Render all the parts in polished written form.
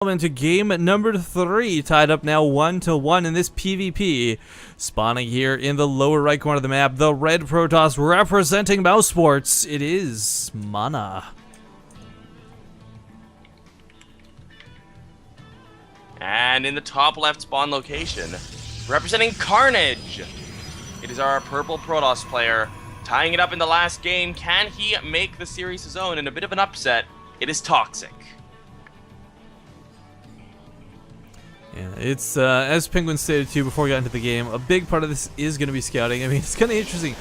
Into game number 3, tied up now 1-1 in this PvP. Spawning here in the lower right corner of the map, the red Protoss representing Mouse Sports. It is MaNa. And in the top left spawn location, representing Carnage, it is our purple Protoss player. Tying it up in the last game, can he make the series his own in a bit of an upset? It is ToXiC. Yeah, it's, as Penguin stated too before we got into the game, a big part of this is going to be scouting. I mean, it's kind of interesting.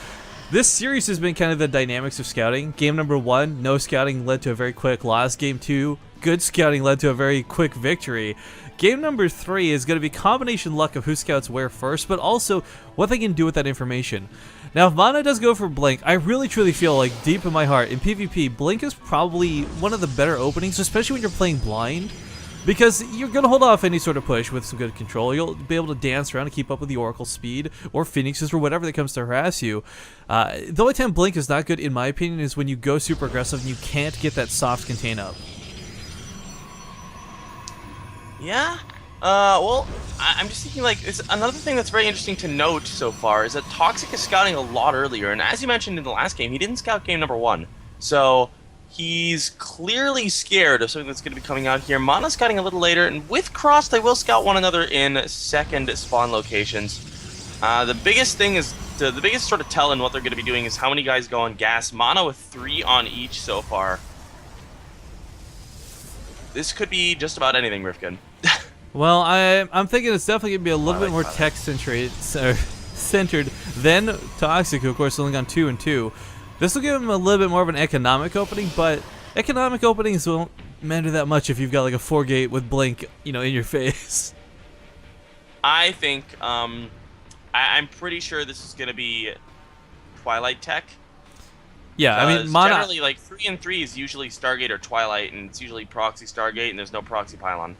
This series has been kind of the dynamics of scouting. Game number 1, no scouting led to a very quick loss. Game 2, good scouting led to a very quick victory. Game number 3 is going to be combination luck of who scouts where first, but also what they can do with that information. Now, if MaNa does go for Blink, I really truly feel like deep in my heart, in PvP, Blink is probably one of the better openings, especially when you're playing blind. Because you're going to hold off any sort of push with some good control. You'll be able to dance around and keep up with the Oracle speed or Phoenixes or whatever that comes to harass you. The only time Blink is not good, in my opinion, is when you go super aggressive and you can't get that soft contain up. Yeah? Well, I'm just thinking, like, it's another thing that's very interesting to note so far is that ToXiC is scouting a lot earlier. And as you mentioned in the last game, he didn't scout game number 1. So he's clearly scared of something that's going to be coming out here. MaNa's scouting a little later, and with Cross, they will scout one another in second spawn locations. The biggest thing is, the biggest sort of tell in what they're going to be doing is how many guys go on gas. MaNa with 3 on each so far. This could be just about anything, Rifkin. Well, I'm thinking it's definitely going to be a little bit more tech-centered than ToXiC, who of course only gone 2 and 2. This will give him a little bit more of an economic opening, but economic openings won't matter that much if you've got like a 4-gate with Blink, you know, in your face. I think, I'm pretty sure this is going to be Twilight tech. Yeah, I mean, MaNa, generally, like, 3 and 3 is usually Stargate or Twilight, and it's usually Proxy Stargate, and there's no Proxy Pylon.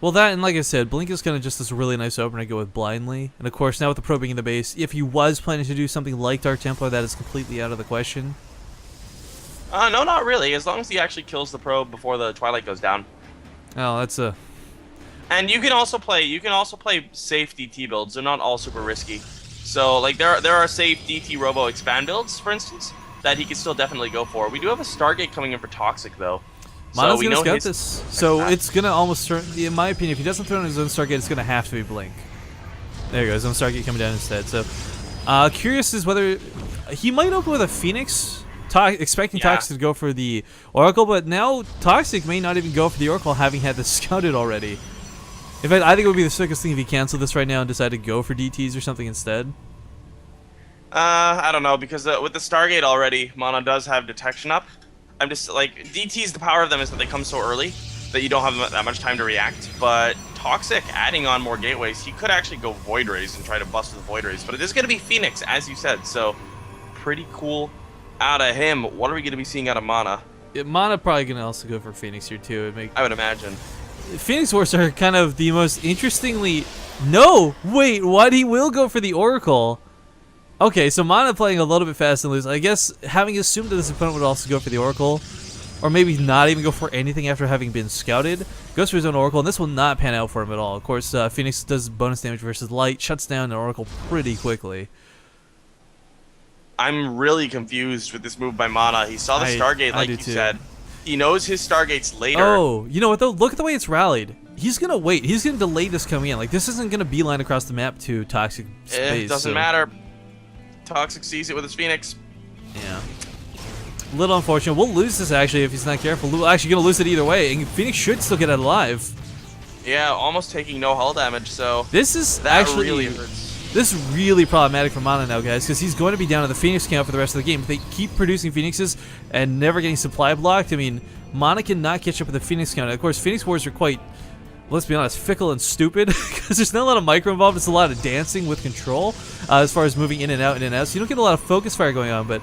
Well, that, and like I said, Blink is kind of just this really nice opener to go with blindly. And of course, now with the probing in the base, if he was planning to do something like Dark Templar, that is completely out of the question. No, not really. As long as he actually kills the probe before the Twilight goes down. Oh, that's a... And you can also play safe DT builds. They're not all super risky. So, like, there are safe DT Robo expand builds, for instance, that he can still definitely go for. We do have a Stargate coming in for ToXiC, though. MaNa's going to scout this, so it's going to almost, in my opinion, if he doesn't throw in his own Stargate, it's going to have to be Blink. There you go, his own Stargate coming down instead. So, curious is whether he might open with a Phoenix, expecting ToXiC to go for the Oracle, but now ToXiC may not even go for the Oracle, having had this scouted already. In fact, I think it would be the sickest thing if he canceled this right now and decided to go for DTs or something instead. I don't know, because with the Stargate already, MaNa does have detection up. I'm just, like, DTs, the power of them is that they come so early that you don't have that much time to react, but ToXiC adding on more gateways, he could actually go Void Rays and try to bust with Void Rays, but it is going to be Phoenix, as you said, so pretty cool out of him. What are we going to be seeing out of MaNa? Yeah, MaNa probably going to also go for Phoenix here, too. I would imagine. Phoenix Wars are kind of the most interestingly... No! Wait, what? He will go for the Oracle. Okay, so MaNa playing a little bit fast and loose. I guess having assumed that his opponent would also go for the Oracle, or maybe not even go for anything after having been scouted, goes for his own Oracle, and this will not pan out for him at all. Of course, Phoenix does bonus damage versus Light, shuts down the Oracle pretty quickly. I'm really confused with this move by MaNa. He saw the Stargate, like you said. He knows his Stargates later. Oh, you know what though? Look at the way it's rallied. He's going to wait. He's going to delay this coming in. Like, this isn't going to beeline across the map to ToXiC space. It doesn't matter. ToXiC sees it with his Phoenix. Yeah. A little unfortunate. We'll lose this, actually, if he's not careful. We're actually going to lose it either way, and Phoenix should still get out alive. Yeah, almost taking no hull damage, so... This is that actually really hurts. This is really problematic for MaNa now, guys, because he's going to be down to the Phoenix count for the rest of the game. If they keep producing Phoenixes and never getting supply blocked, I mean, MaNa cannot catch up with the Phoenix count. Of course, Phoenix Wars are quite... let's be honest, fickle and stupid, because there's not a lot of micro involved. It's a lot of dancing with control as far as moving in and out, so you don't get a lot of focus fire going on. But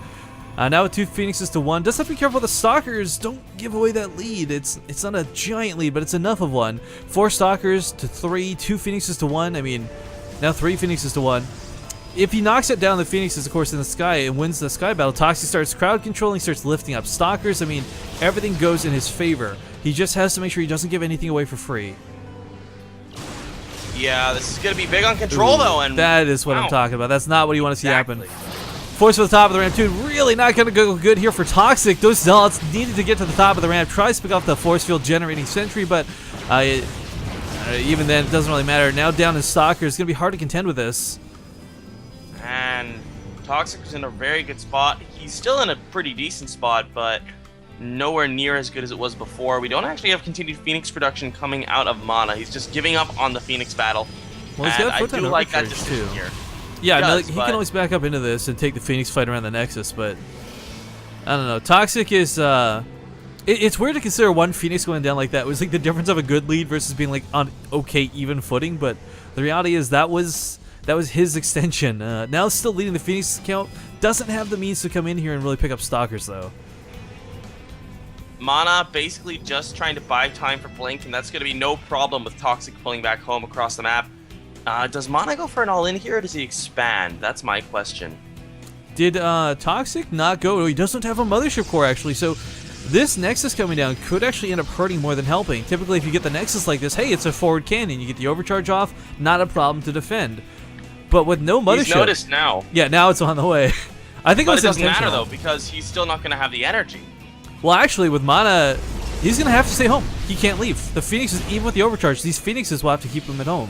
now with 2 Phoenixes to 1, just have to be careful with the Stalkers. Don't give away that lead. It's not a giant lead, but it's enough of one. 4 Stalkers to 3, 2 Phoenixes to 1. I mean, now 3 Phoenixes to 1. If he knocks it down the Phoenixes, of course, in the sky and wins the sky battle, ToXiC starts crowd controlling, starts lifting up Stalkers. I mean, everything goes in his favor. He just has to make sure he doesn't give anything away for free. Yeah, this is going to be big on control, though. And that is what wow. I'm talking about. That's not what you want to see happen. Force to the top of the ramp, too. Really not going to go good here for ToXiC. Those Zealots needed to get to the top of the ramp. Tries to pick off the force field generating sentry, but even then, it doesn't really matter. Now down to Stalker. It's going to be hard to contend with this. And ToXiC is in a very good spot. He's still in a pretty decent spot, but nowhere near as good as it was before. We don't actually have continued Phoenix production coming out of MaNa. He's just giving up on the Phoenix battle. Well, he's got I do like that decision here. Yeah, he can always back up into this and take the Phoenix fight around the Nexus, but I don't know. ToXiC is it's weird to consider one Phoenix going down like that. It was like the difference of a good lead versus being like on okay even footing, but the reality is that was his extension. Now still leading the Phoenix count. Doesn't have the means to come in here and really pick up Stalkers though. MaNa basically just trying to buy time for Blink, and that's going to be no problem with ToXiC pulling back home across the map. Does MaNa go for an all-in here, or does he expand? That's my question. Did ToXiC not go? He doesn't have a Mothership Core, actually, so this Nexus coming down could actually end up hurting more than helping. Typically, if you get the Nexus like this, hey, it's a forward cannon. You get the overcharge off, not a problem to defend. But with no Mothership... He's noticed now. Yeah, now it's on the way. I think but it doesn't matter, though, because he's still not going to have the energy. Well, actually, with MaNa, he's going to have to stay home. He can't leave. The Phoenixes, even with the overcharge, these Phoenixes will have to keep him at home.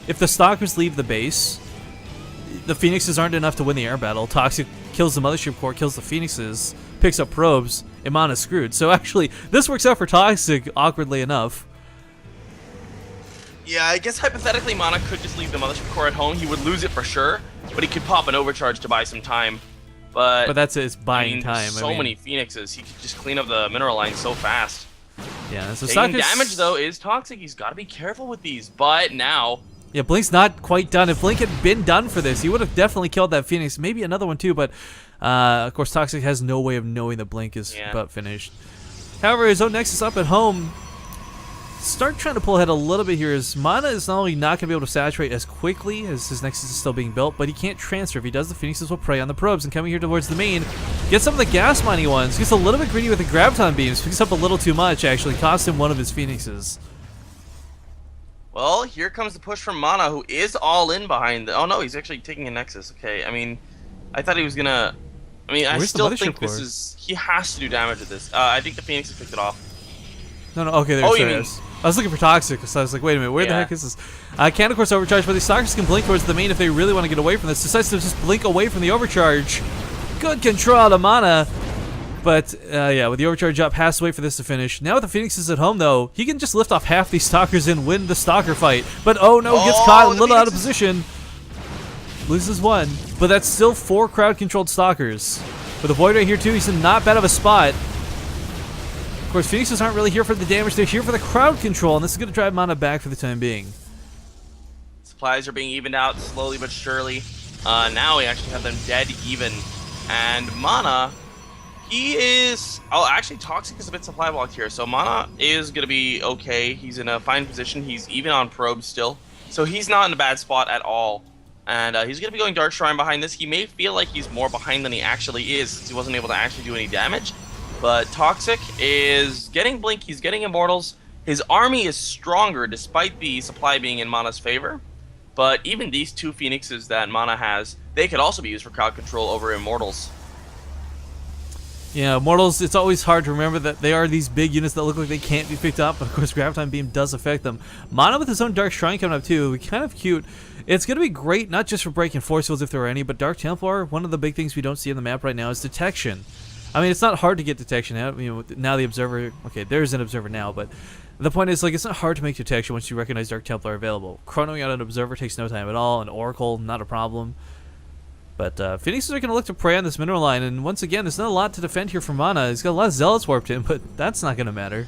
If the Stalkers leave the base, the Phoenixes aren't enough to win the air battle. ToXiC kills the Mothership Core, kills the Phoenixes, picks up probes, and MaNa's screwed. So actually, this works out for ToXiC, awkwardly enough. Yeah, I guess hypothetically, MaNa could just leave the Mothership Core at home. He would lose it for sure, but he could pop an overcharge to buy some time. But that's it's buying time. So many Phoenixes, he could just clean up the mineral line so fast. Yeah, so taking damage though is ToXiC. He's got to be careful with these. But now, yeah, Blink's not quite done. If Blink had been done for this, he would have definitely killed that Phoenix. Maybe another one too. But of course, ToXiC has no way of knowing that Blink is about finished. However, his own Nexus up at home. Start trying to pull ahead a little bit here. As MaNa is not only not going to be able to saturate as quickly as his Nexus is still being built, but he can't transfer. If he does, the Phoenixes will prey on the probes. And coming here towards the main, get some of the gas mining ones. Gets a little bit greedy with the Graviton beams. Picks up a little too much, actually. Cost him one of his Phoenixes. Well, here comes the push from MaNa, who is all in behind the... Oh, no, he's actually taking a Nexus. Okay, I mean, I thought he was going to... I mean, I still think this is... He has to do damage with this. I think the Phoenixes picked it off. No, okay, there's I was looking for ToXiC, so I was like, wait a minute, where the heck is this? Can, of course, overcharge, but the Stalkers can blink towards the main if they really want to get away from this. Decides to just blink away from the overcharge. Good control out of MaNa. But, yeah, with the overcharge up, has to wait for this to finish. Now with the Phoenixes at home, though, he can just lift off half these Stalkers and win the Stalker fight. But, oh no, gets caught a little out of position. Loses one. But that's still 4 crowd-controlled Stalkers. With the Void right here, too, he's in not bad of a spot. Of course, Phoenixes aren't really here for the damage. They're here for the crowd control, and this is going to drive MaNa back for the time being. Supplies are being evened out slowly but surely. Now we actually have them dead even. And MaNa, he is... Oh, actually, ToXiC is a bit supply blocked here, so MaNa is going to be okay. He's in a fine position. He's even on probes still. So he's not in a bad spot at all. And he's going to be going Dark Shrine behind this. He may feel like he's more behind than he actually is, since he wasn't able to actually do any damage. But ToXiC is getting Blink, he's getting Immortals. His army is stronger despite the supply being in MaNa's favor. But even these 2 Phoenixes that MaNa has, they could also be used for crowd control over Immortals. Yeah, Immortals, it's always hard to remember that they are these big units that look like they can't be picked up. But of course, Graviton Beam does affect them. MaNa with his own Dark Shrine coming up too, kind of cute. It's going to be great, not just for breaking force fields if there are any, but Dark Templar, one of the big things we don't see on the map right now is detection. I mean, it's not hard to get detection out. You know, now the Observer... Okay, there's an Observer now, but the point is, like, it's not hard to make detection once you recognize Dark Templar available. Chronoing out an Observer takes no time at all. An Oracle, not a problem. But Phoenixes are going to look to prey on this mineral line, and once again, there's not a lot to defend here for MaNa. He's got a lot of Zealots warped in, but that's not going to matter.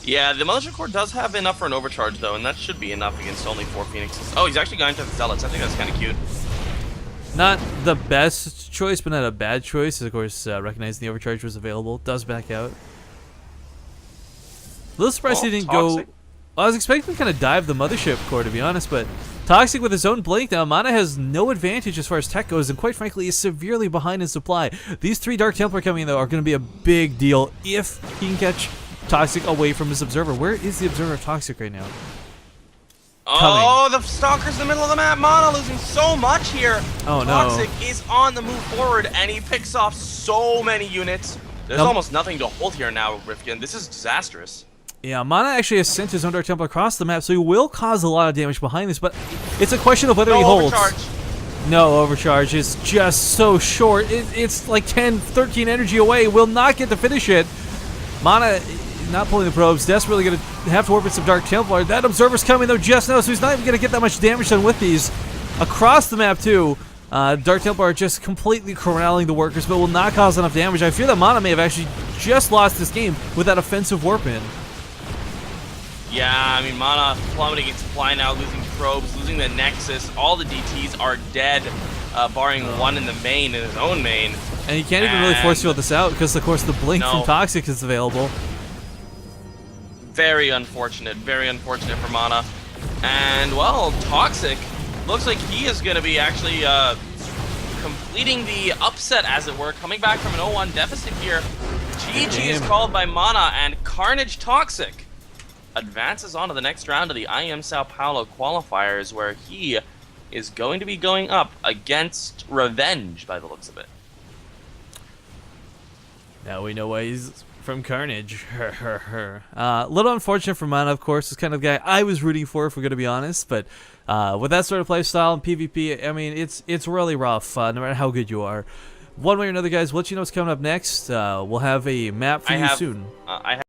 Yeah, the Mothership Core does have enough for an overcharge, though, and that should be enough against only 4 Phoenixes. Oh, he's actually going to the Zealots. I think that's kind of cute. Not the best choice, but not a bad choice. Of course, recognizing the overcharge was available. Does back out. A little surprised he didn't go... I was expecting to kind of dive the Mothership Core, to be honest, but ToXiC with his own blink now. MaNa has no advantage as far as tech goes, and quite frankly is severely behind in supply. These 3 Dark Templar coming in, though, are going to be a big deal if he can catch ToXiC away from his Observer. Where is the Observer of ToXiC right now? Oh, the Stalker's in the middle of the map. MaNa losing so much here. Oh, no. ToXiC is on the move forward, and he picks off so many units. There's almost nothing to hold here now, Rifkin. This is disastrous. Yeah, MaNa actually has sent his own Dark Templar across the map, so he will cause a lot of damage behind this, but it's a question of whether he holds. No overcharge. It's just so short. It's like 10, 13 energy away. Will not get to finish it. MaNa not pulling the probes. Desperately going to have to warp in some Dark Templar. That Observer's coming, though, just now, so he's not even going to get that much damage done with these. Across the map, too. Dark Templar are just completely corralling the workers, but will not cause enough damage. I fear that MaNa may have actually just lost this game with that offensive warp in. Yeah, I mean, MaNa plummeting in supply now, losing probes, losing the Nexus. All the DTs are dead, barring one in the main, in his own main. And you can't even really force field this out because, of course, the blink from ToXiC is available. Very unfortunate for MaNa. And, well, ToXiC looks like he is going to be actually completing the upset, as it were, coming back from an 0-1 deficit here. GG is called by MaNa, and Carnage ToXiC advances on to the next round of the IEM Sao Paulo qualifiers, where he is going to be going up against Revenge, by the looks of it. Now we know why he's from Carnage. Little unfortunate for MaNa, of course. This kind of guy I was rooting for, if we're going to be honest. But with that sort of play style and PvP, I mean, it's really rough, no matter how good you are. One way or another, guys, we'll let you know what's coming up next. We'll have a map for you soon. I have